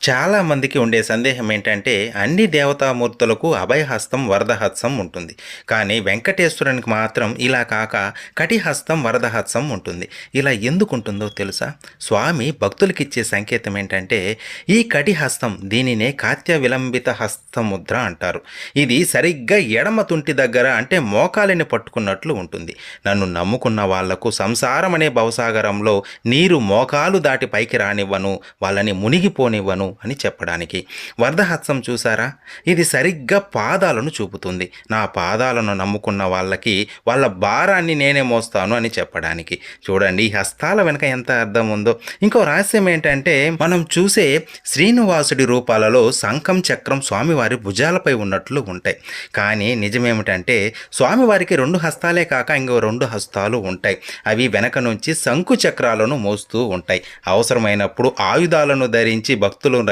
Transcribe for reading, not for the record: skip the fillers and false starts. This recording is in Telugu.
చాలా మందికి ఉండే సందేహం ఏంటంటే అన్ని దేవతామూర్తులకు అభయహస్తం వరదహస్తం ఉంటుంది. కానీ వెంకటేశ్వరునికి మాత్రం ఇలా కాక కటిహస్తం వరదహస్తం ఉంటుంది. ఇలా ఎందుకుంటుందో తెలుసా? స్వామి భక్తులకిచ్చే సంకేతం ఏంటంటే ఈ కటిహస్తం దీనినే కాత్య విలంబిత హస్తముద్ర అంటారు. ఇది సరిగ్గా ఎడమ తుంటి దగ్గర అంటే మోకాలిని పట్టుకున్నట్లు ఉంటుంది. నన్ను నమ్ముకున్న వాళ్లకు సంసారం అనే భవసాగరంలో నీరు మోకాలు దాటి పైకి రానివ్వను, వాళ్ళని మునిగిపోనివ్వను అని చెప్పడానికి. వరదహస్తం చూసారా? ఇది సరిగ్గా పాదాలను చూపుతుంది. నా పాదాలను నమ్ముకున్న వాళ్ళకి వాళ్ళ భారాన్ని నేనే మోస్తాను అని చెప్పడానికి. చూడండి ఈ హస్తాల వెనక ఎంత అర్థం ఉందో. ఇంకో రహస్యం ఏంటంటే మనం చూసే శ్రీనివాసుడి రూపాలలో శంఖం చక్రం స్వామివారి భుజాలపై ఉన్నట్లు ఉంటాయి. కానీ నిజమేమిటంటే స్వామివారికి రెండు హస్తాలే కాక ఇంకో రెండు హస్తాలు ఉంటాయి. అవి వెనక నుంచి శంకు చక్రాలను మోస్తూ ఉంటాయి. అవసరమైనప్పుడు ఆయుధాలను ధరించి భక్తులు